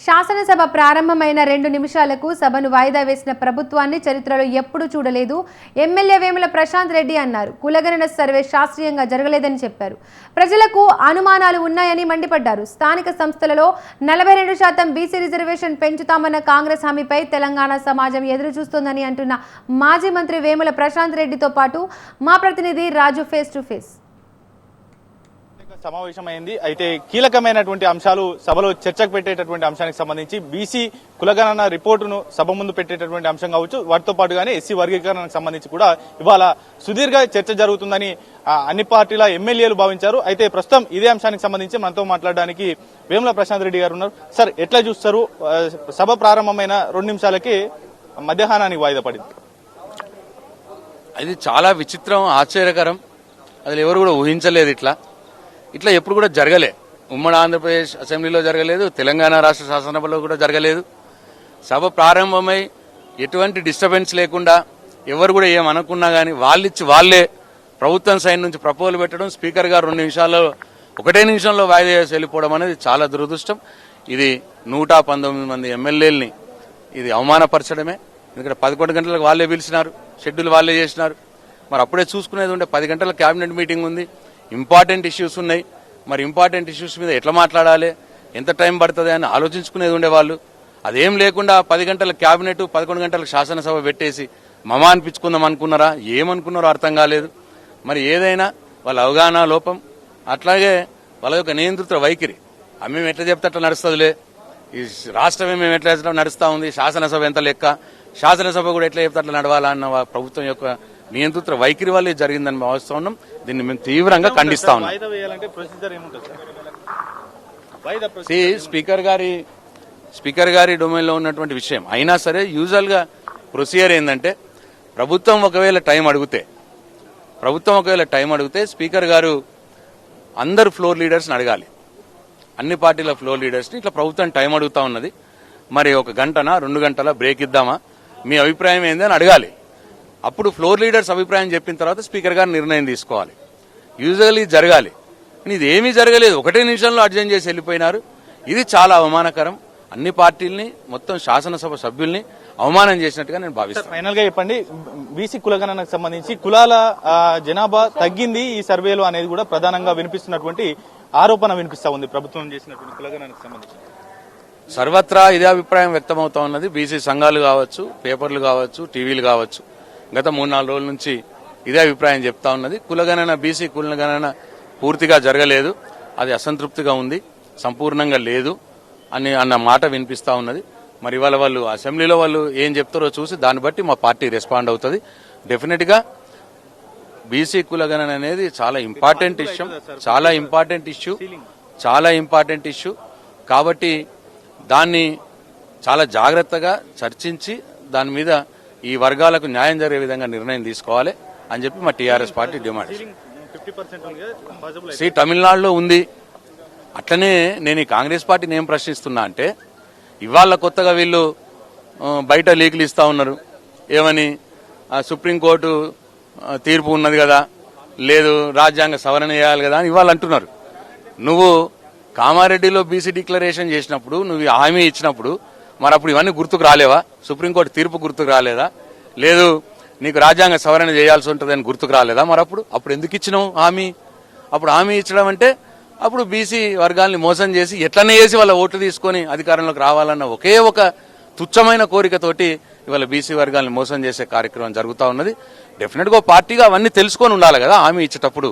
శాసనసభ ప్రారంభమైన 2 నిమిషాలకు సభను వాయిదా వేసిన ప్రభుత్వాన్ని చరిత్రలో ఎప్పుడూ చూడలేదు. ఎమ్మెల్యే వేముల ప్రశాంత్ రెడ్డి అన్నారు. కులగణన సర్వే శాస్త్రీయంగా జరగలేదని చెప్పారు. ప్రజలకు అనుమానాలు ఉన్నాయని మండిపడ్డారు. స్థానిక సంస్థలలో 42% బీసీ రిజర్వేషన్ పెంచుతామన్న కాంగ్రెస్ హామీపై తెలంగాణ సమాజం ఎదురు చూస్తోందని అంటున్న మాజీ మంత్రి వేముల ప్రశాంత్ రెడ్డితో పాటు మా ప్రతినిధి రాజు ఫేస్ టు ఫేస్. సమావేశమైంది. అయితే కీలకమైనటువంటి అంశాలు సభలో చర్చకు పెట్టేటటువంటి అంశానికి సంబంధించి బీసీ కులగణన రిపోర్టును సభ ముందు పెట్టేటటువంటి అంశం కావచ్చు, వాటితో పాటుగానే ఎస్సీ వర్గీకరణకు సంబంధించి కూడా ఇవాళ సుదీర్ఘ చర్చ జరుగుతుందని అన్ని పార్టీల ఎమ్మెల్యేలు భావించారు. అయితే ప్రస్తుతం ఇదే అంశానికి సంబంధించి మనతో మాట్లాడడానికి వేముల ప్రశాంత్ రెడ్డి గారు ఉన్నారు. సార్, ఎట్లా చూస్తారు? సభ ప్రారంభమైన 2 నిమిషాలకి మధ్యాహ్నానికి వాయిదా పడింది. అది చాలా విచిత్రం, ఆశ్చర్యకరం. అది ఎవరు కూడా ఊహించలేదు. ఇట్లా ఎప్పుడు కూడా జరగలే. ఉమ్మడి ఆంధ్రప్రదేశ్ అసెంబ్లీలో జరగలేదు, తెలంగాణ రాష్ట్ర శాసనసభలో కూడా జరగలేదు. సభ ప్రారంభమై ఎటువంటి డిస్టర్బెన్స్ లేకుండా ఎవరు కూడా ఏమనుకున్నా గానీ వాళ్ళే ప్రభుత్వం సైడ్ నుంచి ప్రపోజల్ పెట్టడం, స్పీకర్ గారు 2 నిమిషాల్లో 1 నిమిషంలో వాయిదా చేసి వెళ్ళిపోవడం అనేది చాలా దురదృష్టం. ఇది 119 మంది ఎమ్మెల్యేలని ఇది అవమానపరచడమే. ఎందుకంటే 11 గంటలకు వాళ్ళే పిలిచినారు, షెడ్యూల్ వాళ్ళే చేసినారు. మరి అప్పుడే చూసుకునేది ఉండే 10 గంటల కేబినెట్ మీటింగ్ ఉంది, ఇంపార్టెంట్ ఇష్యూస్ ఉన్నాయి. మరి ఇంపార్టెంట్ ఇష్యూస్ మీద ఎట్లా మాట్లాడాలి, ఎంత టైం పడుతుంది అని ఆలోచించుకునేది ఉండేవాళ్ళు. అదేం లేకుండా 10 గంటల క్యాబినెట్ 11 గంటలకు శాసనసభ పెట్టేసి మమ అనిపించుకుందాం అనుకున్నారా, ఏమనుకున్నారో అర్థం కాలేదు. మరి ఏదైనా వాళ్ళ అవగాహన లోపం, అట్లాగే వాళ్ళ యొక్క నియంత్రిత వైఖరి. మేము ఎట్లా చెప్తే అట్లా నడుస్తుందిలే, ఈ రాష్ట్రమే మేము ఎట్లా నడుస్తా ఉంది, శాసనసభ ఎంత లెక్క, శాసనసభ కూడా ఎట్లా చెప్తే అట్లా నడవాలా అన్న ప్రభుత్వం యొక్క నియంత్రిత వైఖరి వల్లే జరిగిందని భావిస్తా ఉన్నాం. దీన్ని మేము తీవ్రంగా ఖండిస్తా ఉన్నాం. స్పీకర్ గారి డొమైన్ లో ఉన్నటువంటి విషయం అయినా సరే యూజువల్ గా ప్రొసీజర్ ఏంటంటే ప్రభుత్వం ఒకవేళ టైం అడిగితే స్పీకర్ గారు అందరు ఫ్లోర్ లీడర్స్ అడగాలి. అన్ని పార్టీల ఫ్లోర్ లీడర్స్ ని ఇట్లా ప్రభుత్వం టైం అడుగుతా ఉన్నది, మరి 1 గంటనా 2 గంటల బ్రేక్ ఇద్దామా, మీ అభిప్రాయం ఏంది అని అడగాలి. అప్పుడు ఫ్లోర్ లీడర్స్ అభిప్రాయం చెప్పిన తర్వాత స్పీకర్ గారు నిర్ణయం తీసుకోవాలి. యూజువల్లీ జరగాలి. ఇది ఏమీ జరగలేదు, 1 నిమిషంలో అర్జెంట్ చేసి వెళ్ళిపోయినారు. ఇది చాలా అవమానకరం. అన్ని పార్టీల్ని, మొత్తం శాసనసభ సభ్యుల్ని అవమానం చేసినట్టుగా నేను భావిస్తాను. ఫైనల్ గా చెప్పండి, బీసీ కులగణనకు సంబంధించి కులాల జనాభా తగ్గింది ఈ సర్వేలో అనేది కూడా ప్రధానంగా వినిపిస్తున్నటువంటి ఆరోపణ వినిపిస్తా ఉంది ప్రభుత్వం చేసినటువంటి కులగణనకు సంబంధించి. సర్వత్రా ఇదే అభిప్రాయం వ్యక్తమవుతా ఉన్నది. బీసీ సంఘాలు కావచ్చు, పేపర్లు కావచ్చు, టీవీలు కావచ్చు, గత 3-4 రోజుల నుంచి ఇదే అభిప్రాయం చెప్తా ఉన్నది. కులగణన, బీసీ కులగణన పూర్తిగా జరగలేదు, అది అసంతృప్తిగా ఉంది, సంపూర్ణంగా లేదు అన్న మాట వినిపిస్తా ఉన్నది. మరి ఇవాళ వాళ్ళు అసెంబ్లీలో వాళ్ళు ఏం చెప్తారో చూసి దాన్ని బట్టి మా పార్టీ రెస్పాండ్ అవుతుంది. డెఫినెట్ గా బీసీ కులగణన అనేది చాలా ఇంపార్టెంట్ ఇష్యూ కాబట్టి దాన్ని చాలా జాగ్రత్తగా చర్చించి దాని మీద ఈ వర్గాలకు న్యాయం జరిగే విధంగా నిర్ణయం తీసుకోవాలి అని చెప్పి మా టీఆర్ఎస్ పార్టీ డిమాండ్. తమిళనాడులో ఉంది. అట్లనే నేను ఈ కాంగ్రెస్ పార్టీని ఏం ప్రశ్నిస్తున్నా అంటే, ఇవాళ కొత్తగా వీళ్ళు బయట లీకులు ఇస్తా ఉన్నారు. ఏమని, సుప్రీంకోర్టు తీర్పు ఉన్నది కదా, లేదు రాజ్యాంగ సవరణ చేయాలి కదా అని ఇవాళ అంటున్నారు. నువ్వు కామారెడ్డిలో బీసీ డిక్లరేషన్ చేసినప్పుడు, నువ్వు హామీ ఇచ్చినప్పుడు మరి అప్పుడు ఇవన్నీ గుర్తుకు రాలేవా? సుప్రీంకోర్టు తీర్పు గుర్తుకు రాలేదా? లేదు నీకు రాజ్యాంగ సవరణ చేయాల్సి ఉంటుందని గుర్తుకు రాలేదా? మరి అప్పుడు ఎందుకు ఇచ్చినావు హామీ? అప్పుడు హామీ ఇచ్చడం అంటే అప్పుడు బీసీ వర్గాల్ని మోసం చేసి ఎట్లనే చేసి వాళ్ళ ఓట్లు తీసుకొని అధికారంలోకి రావాలన్న ఒకే ఒక తుచ్చమైన కోరికతోటి ఇవాళ బీసీ వర్గాల్ని మోసం చేసే కార్యక్రమం జరుగుతూ ఉన్నది. డెఫినెట్ గా పార్టీగా అవన్నీ తెలుసుకొని ఉండాలి కదా హామీ ఇచ్చేటప్పుడు.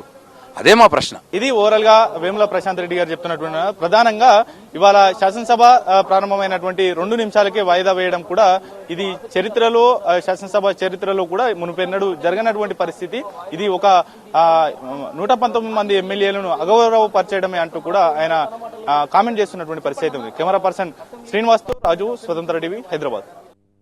అదే మా ప్రశ్న. ఇది ఓవరాల్ గా వేముల ప్రశాంత్ రెడ్డి గారు చెప్తున్నటువంటి ప్రధానంగా ఇవాళ శాసనసభ ప్రారంభమైనటువంటి 2 నిమిషాలకే వాయిదా వేయడం కూడా ఇది చరిత్రలో, శాసనసభ చరిత్రలో కూడా మునుపెన్నడూ జరగనటువంటి పరిస్థితి. ఇది ఒక 119 మంది ఎమ్మెల్యేలను అగౌరవపరచడమే అంటూ కూడా ఆయన కామెంట్ చేస్తున్నటువంటి పరిస్థితి ఉంది. కెమెరా పర్సన్ శ్రీనివాస్తో రాజు, స్వతంత్ర టీవీ, హైదరాబాద్.